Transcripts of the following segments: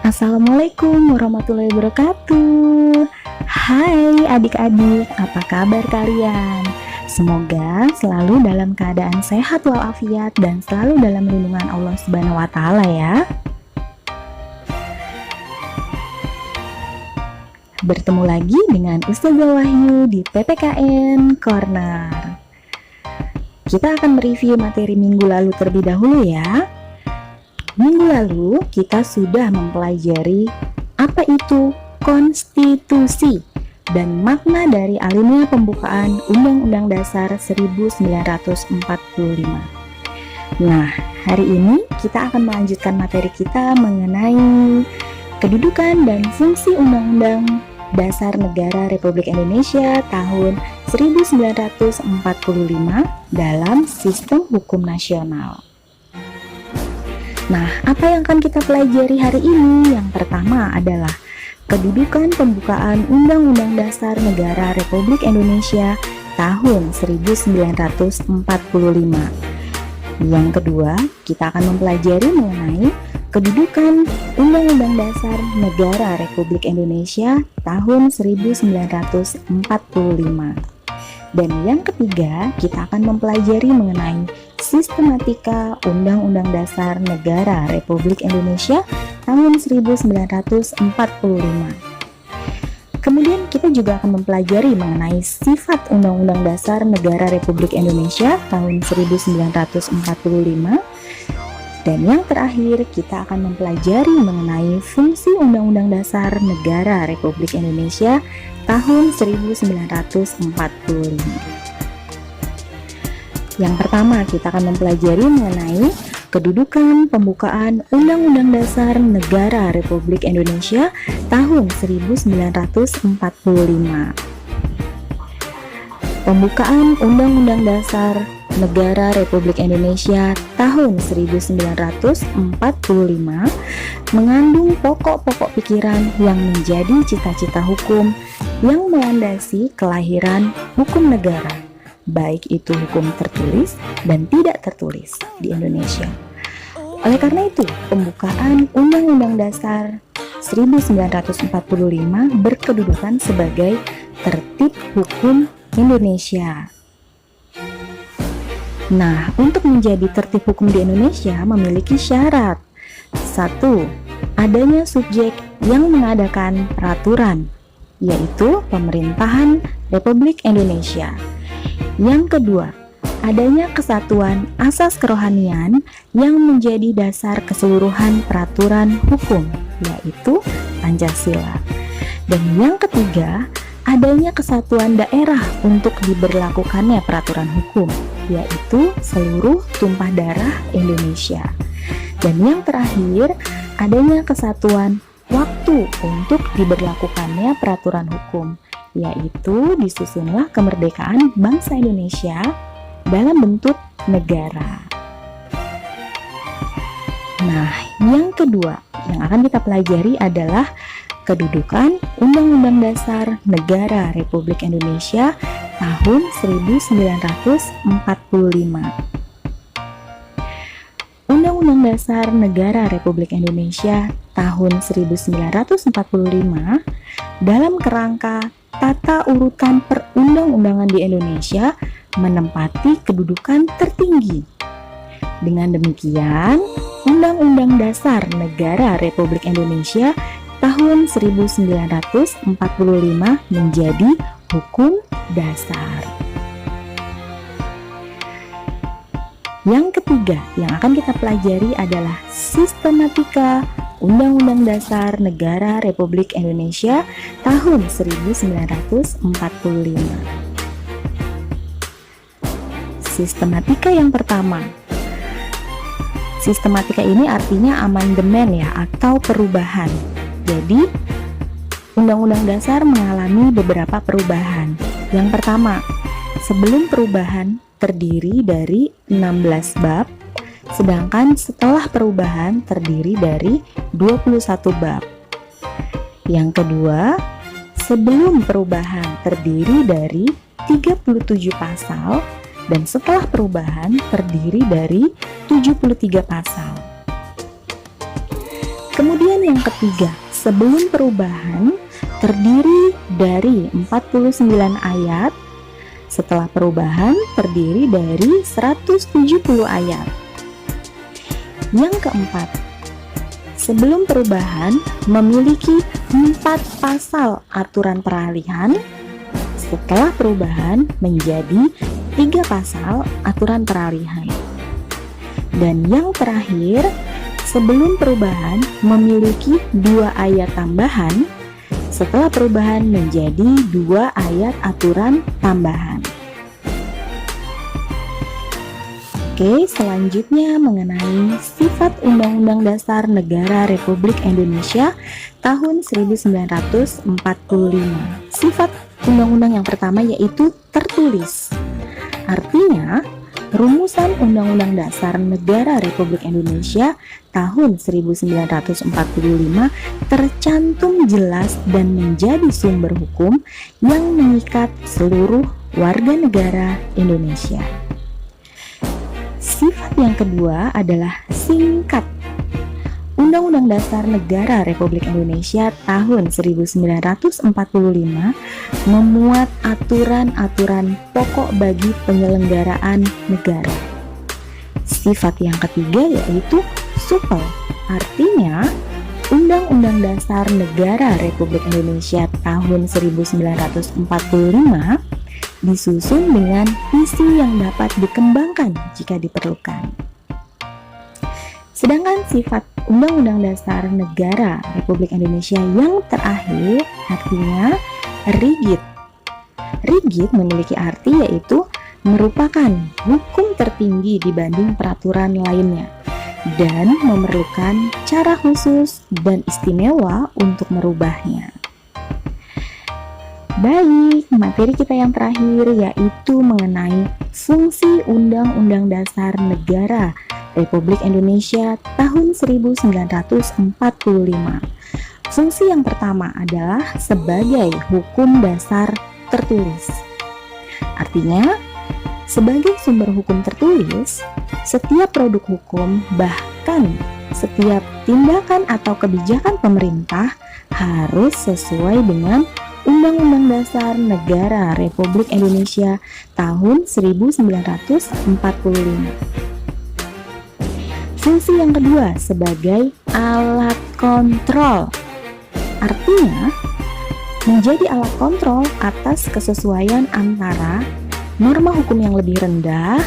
Assalamualaikum warahmatullahi wabarakatuh. Hai adik-adik, apa kabar kalian? Semoga selalu dalam keadaan sehat walafiat dan selalu dalam lindungan Allah Subhanahu wa taala ya. Bertemu lagi dengan Ustazah Wahyu di PPKN Corner. Kita akan mereview materi minggu lalu terlebih dahulu ya. Minggu lalu kita sudah mempelajari apa itu konstitusi dan makna dari alinea pembukaan Undang-Undang Dasar 1945. Nah, hari ini kita akan melanjutkan materi kita mengenai kedudukan dan fungsi Undang-Undang Dasar Negara Republik Indonesia tahun 1945 dalam sistem hukum nasional. Nah, apa yang akan kita pelajari hari ini? Yang pertama adalah kedudukan pembukaan Undang-Undang Dasar Negara Republik Indonesia tahun 1945. Yang kedua, kita akan mempelajari mengenai kedudukan Undang-Undang Dasar Negara Republik Indonesia tahun 1945. Dan yang ketiga, kita akan mempelajari mengenai sistematika Undang-Undang Dasar Negara Republik Indonesia tahun 1945. Kemudian kita juga akan mempelajari mengenai sifat Undang-Undang Dasar Negara Republik Indonesia tahun 1945. Dan yang terakhir, kita akan mempelajari mengenai fungsi Undang-Undang Dasar Negara Republik Indonesia tahun 1945. Yang pertama, kita akan mempelajari mengenai kedudukan pembukaan Undang-Undang Dasar Negara Republik Indonesia tahun 1945. Pembukaan Undang-Undang Dasar Negara Republik Indonesia tahun 1945 mengandung pokok-pokok pikiran yang menjadi cita-cita hukum yang melandasi kelahiran hukum negara, baik itu hukum tertulis dan tidak tertulis di Indonesia. Oleh karena itu, pembukaan Undang-Undang Dasar 1945 berkedudukan sebagai tertib hukum Indonesia. Nah, untuk menjadi tertib hukum di Indonesia memiliki syarat. 1. Adanya subjek yang mengadakan peraturan, yaitu Pemerintahan Republik Indonesia. Yang kedua, adanya kesatuan asas kerohanian yang menjadi dasar keseluruhan peraturan hukum, yaitu Pancasila. Dan yang ketiga, adanya kesatuan daerah untuk diberlakukannya peraturan hukum, yaitu seluruh tumpah darah Indonesia. Dan yang terakhir, adanya kesatuan waktu untuk diberlakukannya peraturan hukum, yaitu disusunlah kemerdekaan bangsa Indonesia dalam bentuk negara. Nah, yang kedua yang akan kita pelajari adalah kedudukan Undang-Undang Dasar Negara Republik Indonesia tahun 1945. Undang-Undang Dasar Negara Republik Indonesia tahun 1945 dalam kerangka tata urutan perundang-undangan di Indonesia menempati kedudukan tertinggi. Dengan demikian, Undang-Undang Dasar Negara Republik Indonesia tahun 1945 menjadi hukum dasar. Yang ketiga yang akan kita pelajari adalah sistematika Undang-Undang Dasar Negara Republik Indonesia tahun 1945. Sistematika yang pertama. Sistematika ini artinya amandemen ya, atau perubahan. Jadi, Undang-Undang Dasar mengalami beberapa perubahan. Yang pertama, sebelum perubahan terdiri dari 16 bab, sedangkan setelah perubahan terdiri dari 21 bab. Yang kedua, sebelum perubahan terdiri dari 37 pasal, dan setelah perubahan terdiri dari 73 pasal. Kemudian yang ketiga, sebelum perubahan terdiri dari 49 ayat, setelah perubahan terdiri dari 170 ayat. Yang keempat, sebelum perubahan memiliki 4 pasal aturan peralihan, setelah perubahan menjadi 3 pasal aturan peralihan. Dan yang terakhir, sebelum perubahan memiliki 2 ayat tambahan, setelah perubahan menjadi 2 ayat aturan tambahan. Oke, selanjutnya mengenai sifat Undang-Undang Dasar Negara Republik Indonesia tahun 1945. Sifat undang-undang yang pertama yaitu tertulis. Artinya, rumusan Undang-Undang Dasar Negara Republik Indonesia tahun 1945 tercantum jelas dan menjadi sumber hukum yang mengikat seluruh warga negara Indonesia. Sifat yang kedua adalah singkat. Undang-Undang Dasar Negara Republik Indonesia tahun 1945 memuat aturan-aturan pokok bagi penyelenggaraan negara. Sifat yang ketiga yaitu supel. Artinya, Undang-Undang Dasar Negara Republik Indonesia tahun 1945 disusun dengan visi yang dapat dikembangkan jika diperlukan. Sedangkan sifat Undang-Undang Dasar Negara Republik Indonesia yang terakhir artinya rigid. Rigid memiliki arti yaitu merupakan hukum tertinggi dibanding peraturan lainnya dan memerlukan cara khusus dan istimewa untuk merubahnya. Baik, materi kita yang terakhir yaitu mengenai fungsi Undang-Undang Dasar Negara Republik Indonesia tahun 1945. Fungsi yang pertama adalah sebagai hukum dasar tertulis. Artinya, sebagai sumber hukum tertulis, setiap produk hukum bahkan setiap tindakan atau kebijakan pemerintah harus sesuai dengan Undang-Undang Dasar Negara Republik Indonesia tahun 1945. Fungsi yang kedua sebagai alat kontrol. Artinya, menjadi alat kontrol atas kesesuaian antara norma hukum yang lebih rendah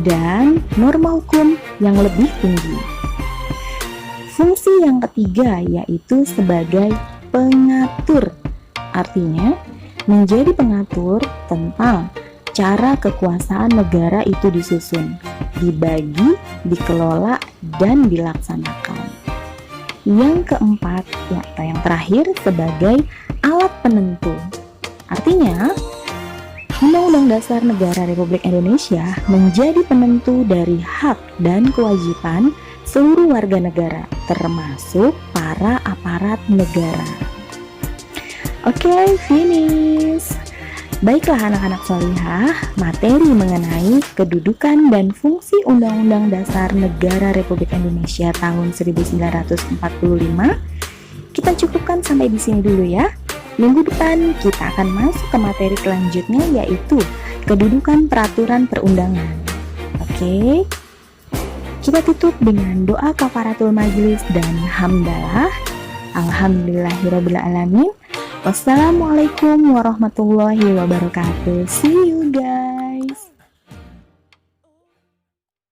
dan norma hukum yang lebih tinggi. Fungsi yang ketiga yaitu sebagai pengatur. Artinya, menjadi pengatur tentang cara kekuasaan negara itu disusun, dibagi, dikelola, dan dilaksanakan. Yang keempat, atau yang terakhir sebagai alat penentu. Artinya, Undang-Undang Dasar Negara Republik Indonesia menjadi penentu dari hak dan kewajiban seluruh warga negara, termasuk para aparat negara. Oke, finish. Baiklah anak-anak solihah, materi mengenai kedudukan dan fungsi Undang-Undang Dasar Negara Republik Indonesia tahun 1945 kita cukupkan sampai di sini dulu ya. Minggu depan kita akan masuk ke materi selanjutnya yaitu kedudukan peraturan perundangan. Oke. Kita tutup dengan doa kafaratul majelis dan hamdalah. Alhamdulillahirabbil alamin. Wassalamualaikum warahmatullahi wabarakatuh. See you guys.